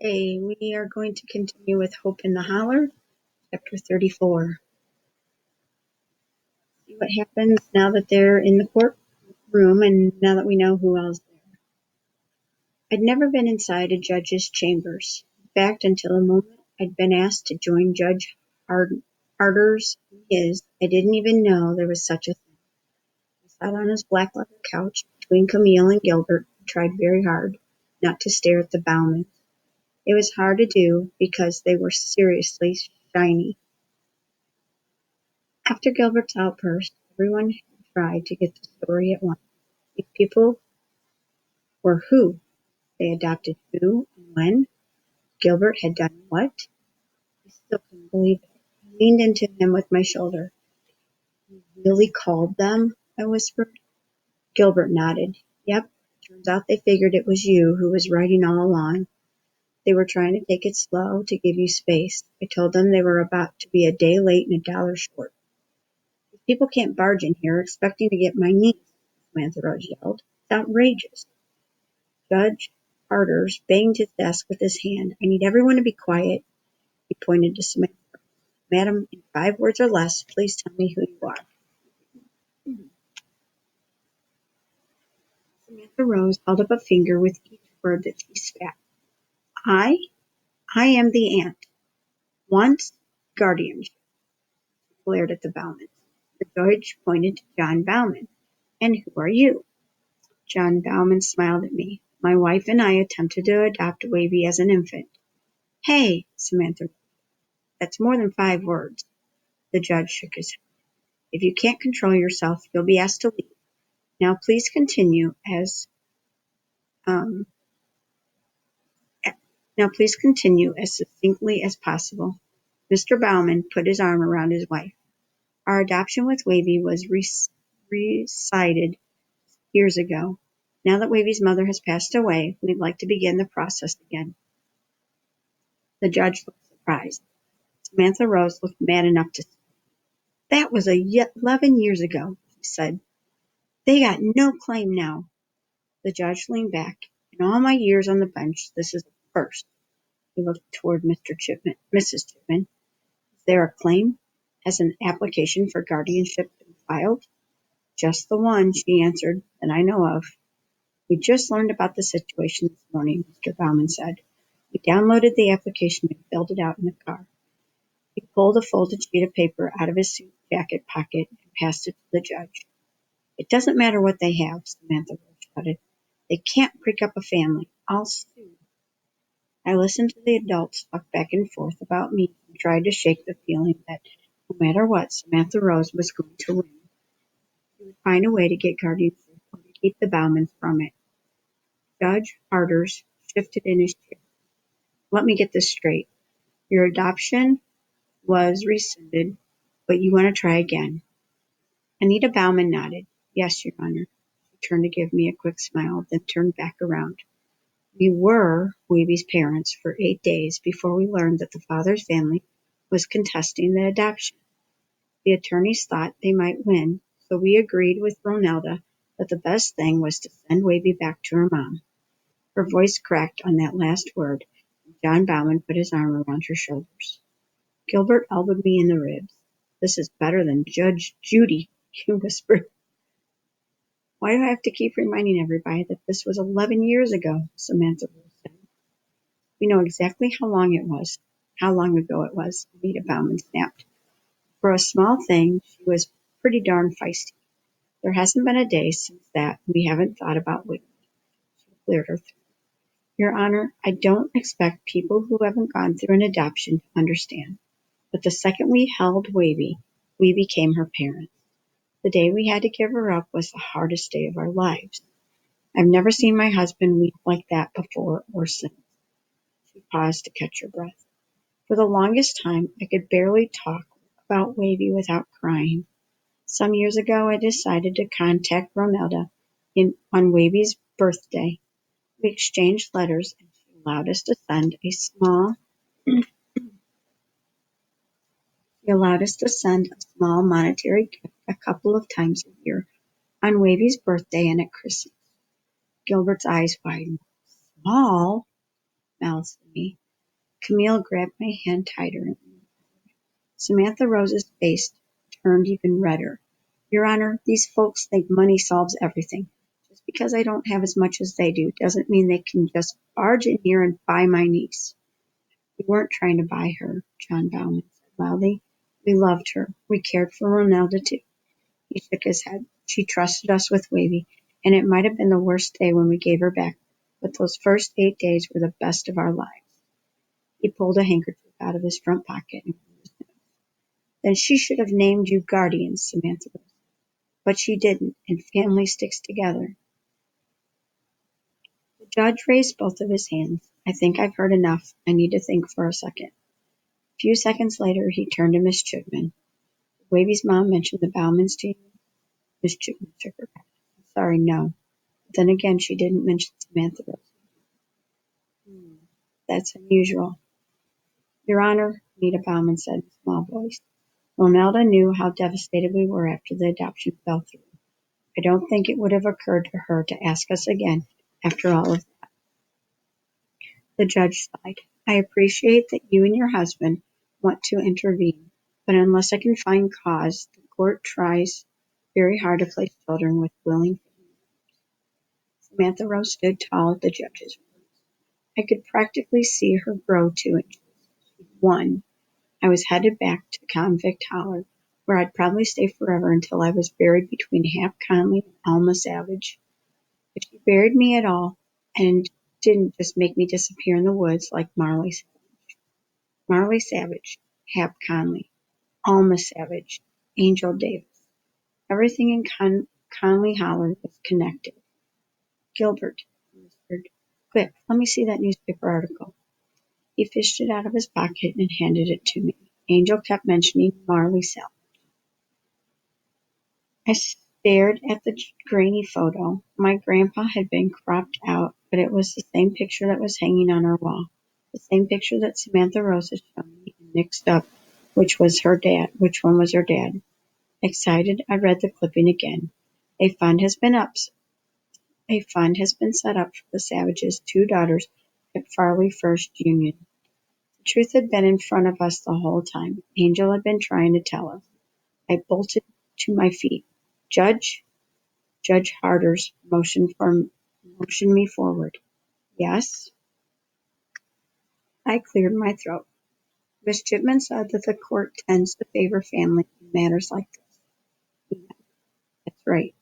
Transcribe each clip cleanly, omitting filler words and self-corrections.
Okay, we are going to continue with Hope in the Holler, chapter 34. See what happens now that they're in the courtroom and now that we know who else is there. I'd never been inside a judge's chambers. In fact, until the moment I'd been asked to join Judge Harder's his, I didn't even know there was such a thing. I sat on his black leather couch between Camille and Gilbert and tried very hard not to stare at the Bowmans. It was hard to do because they were seriously shiny. After Gilbert's outburst, everyone had tried to get the story at once. These people were who? They adopted who and when? Gilbert had done what? I still couldn't believe it. I leaned into him with my shoulder. You really called them? I whispered. Gilbert nodded. Yep. Turns out they figured it was you who was writing all along. They were trying to take it slow to give you space. I told them they were about to be a day late and $1 short. People can't barge in here expecting to get my niece, Samantha Rose yelled. It's outrageous. Judge Carter's banged his desk with his hand. I need everyone to be quiet. He pointed to Samantha. Madam, in 5 words or less, please tell me who you are. Samantha Rose held up a finger with each word that she spat. I am the aunt. Once guardianship. She glared at the Bowmans. The judge pointed to John Bowman. And who are you? John Bowman smiled at me. My wife and I attempted to adopt Wavy as an infant. Hey, Samantha, that's more than 5 words. The judge shook his head. If you can't control yourself, you'll be asked to leave. Now please continue um, as succinctly as possible. Mr. Bowman put his arm around his wife. Our adoption with Wavy was recited years ago. Now that Wavy's mother has passed away, we'd like to begin the process again. The judge looked surprised. Samantha Rose looked mad enough to speak. That was 11 years ago, she said. They got no claim now. The judge leaned back. In all my years on the bench, this is the first. He looked toward Mrs. Chipman. Is there a claim? Has an application for guardianship been filed? Just the one, she answered, that I know of. We just learned about the situation this morning, Mr. Bauman said. We downloaded the application and filled it out in the car. He pulled a folded sheet of paper out of his suit jacket pocket and passed it to the judge. It doesn't matter what they have, Samantha Rose shouted. They can't break up a family. I'll sue. I listened to the adults talk back and forth about me and tried to shake the feeling that no matter what, Samantha Rose was going to win. She would find a way to get guardianship or to keep the Bowmans from it. Judge Harders shifted in his chair. Let me get this straight. Your adoption was rescinded, but you want to try again. Anita Bowman nodded. Yes, Your Honor. She turned to give me a quick smile, then turned back around. We were Wavy's parents for 8 days before we learned that the father's family was contesting the adoption. The attorneys thought they might win, so we agreed with Ronelda that the best thing was to send Wavy back to her mom. Her voice cracked on that last word, and John Bowman put his arm around her shoulders. Gilbert elbowed me in the ribs. This is better than Judge Judy, he whispered. Why do I have to keep reminding everybody that this was 11 years ago? Samantha said. We know exactly how long ago it was, Anita Bowman snapped. For a small thing, she was pretty darn feisty. There hasn't been a day since that we haven't thought about Whitney. She cleared her throat. Your Honor, I don't expect people who haven't gone through an adoption to understand. But the second we held Wavy, we became her parents. The day we had to give her up was the hardest day of our lives. I've never seen my husband weep like that before or since. She paused to catch her breath. For the longest time, I could barely talk about Wavy without crying. Some years ago, I decided to contact Ronelda on Wavy's birthday. We exchanged letters, and she allowed us to send a small monetary gift a couple of times a year on Wavy's birthday and at Christmas. Gilbert's eyes widened. Small? mouths to me. Camille grabbed my hand tighter. Samantha Rose's face turned even redder. Your Honor, these folks think money solves everything. Just because I don't have as much as they do doesn't mean they can just barge in here and buy my niece. We weren't trying to buy her, John Bauman said loudly. We loved her. We cared for Ronelda too. He shook his head. She trusted us with Wavy, and it might have been the worst day when we gave her back, but those first 8 days were the best of our lives. He pulled a handkerchief out of his front pocket and blew his nose. Then she should have named you guardians, Samantha Rose. But she didn't, and family sticks together. The judge raised both of his hands. I think I've heard enough. I need to think for a second. A few seconds later, he turned to Miss Chipman. Wavy's mom mentioned the Baumans to you? Miss Chipman shook her head. Sorry, no. But then again, she didn't mention Samantha Rose. That's unusual. Your Honor, Nita Bauman said in a small voice, Ronelda knew how devastated we were after the adoption fell through. I don't think it would have occurred to her to ask us again after all of that. The judge sighed. I appreciate that you and your husband want to intervene, but unless I can find cause, the court tries very hard to place children with willing families. Samantha Rose stood tall at the judge's words. I could practically see her grow 2 inches. One, I was headed back to convict Holler, where I'd probably stay forever until I was buried between Hap Conley and Alma Savage. If she buried me at all, and didn't just make me disappear in the woods like Marley Savage. Marley Savage, Hap Conley, Alma Savage, Angel Davis. Everything in Conley Holler was connected. Gilbert, he whispered. Quick, let me see that newspaper article. He fished it out of his pocket and handed it to me. Angel kept mentioning Marley Savage. I stared at the grainy photo. My grandpa had been cropped out, but it was the same picture that was hanging on our wall. The same picture that Samantha Rose had shown me and mixed up which one was her dad. Excited, I read the clipping again. A fund has been set up for the Savages' 2 daughters at Farley First Union. The truth had been in front of us the whole time. Angel had been trying to tell us. I bolted to my feet. Judge Harders motioned me forward. Yes? I cleared my throat. Miss Chipman said that the court tends to favor family in matters like this. That's right.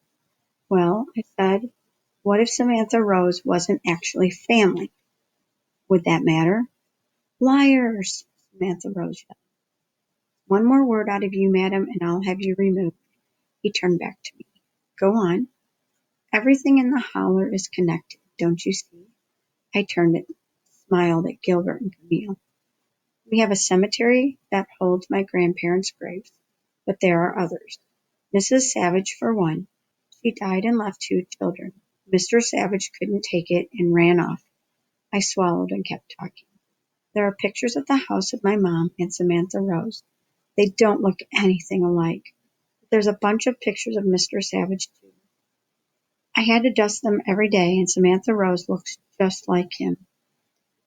Well, I said, what if Samantha Rose wasn't actually family? Would that matter? Liars, Samantha Rose yelled. One more word out of you, madam, and I'll have you removed. He turned back to me. Go on. Everything in the Holler is connected, don't you see? I turned and smiled at Gilbert and Camille. We have a cemetery that holds my grandparents' graves, but there are others. Mrs. Savage, for one. She died and left 2 children. Mr. Savage couldn't take it and ran off. I swallowed and kept talking. There are pictures at the house of my mom and Samantha Rose. They don't look anything alike. But there's a bunch of pictures of Mr. Savage, too. I had to dust them every day, and Samantha Rose looks just like him.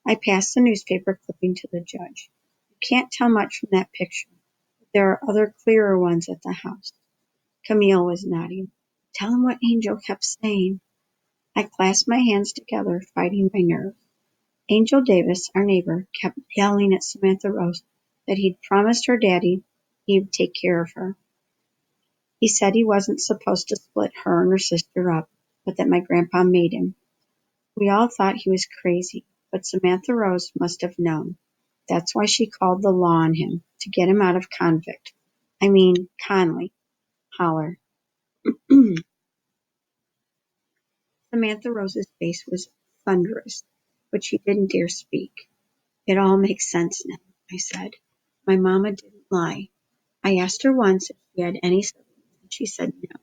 I passed the newspaper clipping to the judge. You can't tell much from that picture, but there are other clearer ones at the house. Camille was nodding. Tell him what Angel kept saying. I clasped my hands together, fighting my nerves. Angel Davis, our neighbor, kept yelling at Samantha Rose that he'd promised her daddy he'd take care of her. He said he wasn't supposed to split her and her sister up, but that my grandpa made him. We all thought he was crazy, but Samantha Rose must have known. That's why she called the law on him, to get him out of Conley, Holler. Samantha Rose's face was thunderous, but she didn't dare speak. It all makes sense now, I said. My mama didn't lie. I asked her once if she had any siblings, and she said no,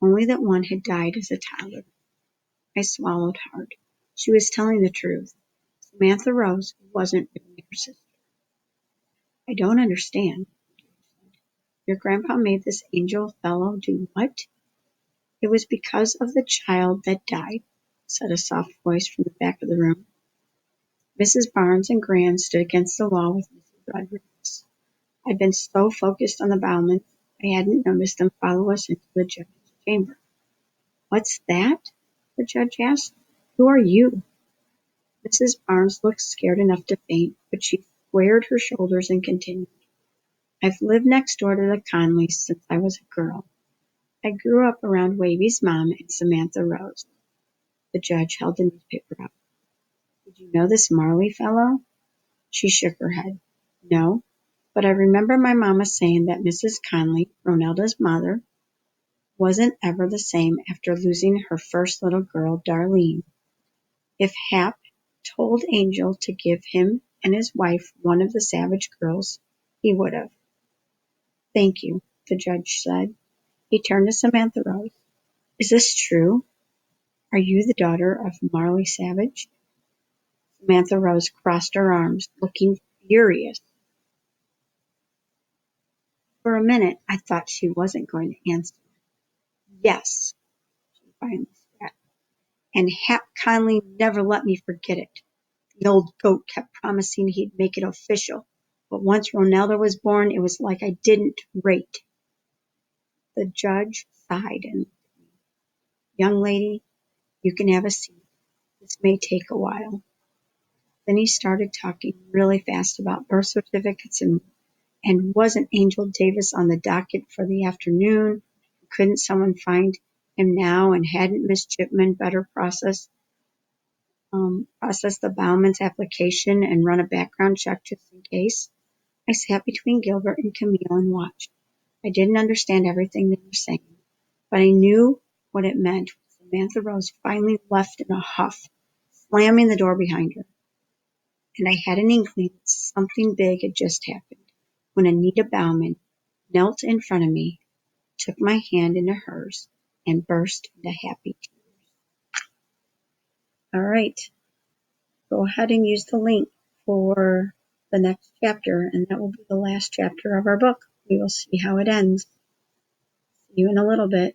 only that one had died as a toddler. I swallowed hard. She was telling the truth. Samantha Rose wasn't really her sister. I don't understand. Your grandpa made this angel fellow do what? It was because of the child that died, said a soft voice from the back of the room. Mrs. Barnes and Gran stood against the wall with Mrs. Rodriguez. I'd been so focused on the Bowmans, I hadn't noticed them follow us into the judge's chamber. "What's that?" the judge asked. "Who are you?" Mrs. Barnes looked scared enough to faint, but she squared her shoulders and continued. "I've lived next door to the Conleys since I was a girl. I grew up around Wavy's mom and Samantha Rose." The judge held the newspaper up. "Did you know this Marley fellow?" She shook her head. "No, but I remember my mamma saying that Mrs. Conley, Ronelda's mother, wasn't ever the same after losing her first little girl, Darlene. If Hap told Angel to give him and his wife one of the Savage girls, he would have." "Thank you," the judge said. He turned to Samantha Rose. "Is this true? Are you the daughter of Marley Savage?" Samantha Rose crossed her arms, looking furious. For a minute I thought she wasn't going to answer. "Yes," she finally said. "And Hap Conley never let me forget it. The old goat kept promising he'd make it official, but once Ronelda was born it was like I didn't rate." The judge sighed and looked at me. "Young lady, you can have a seat. This may take a while." Then he started talking really fast about birth certificates and wasn't Angel Davis on the docket for the afternoon? Couldn't someone find him now, and hadn't Miss Chipman better process the Bowman's application and run a background check just in case? I sat between Gilbert and Camille and watched. I didn't understand everything they were saying, but I knew what it meant when Samantha Rose finally left in a huff, slamming the door behind her. And I had an inkling that something big had just happened when Anita Bauman knelt in front of me, took my hand into hers, and burst into happy tears. All right, go ahead and use the link for the next chapter, and that will be the last chapter of our book. We will see how it ends. See you in a little bit.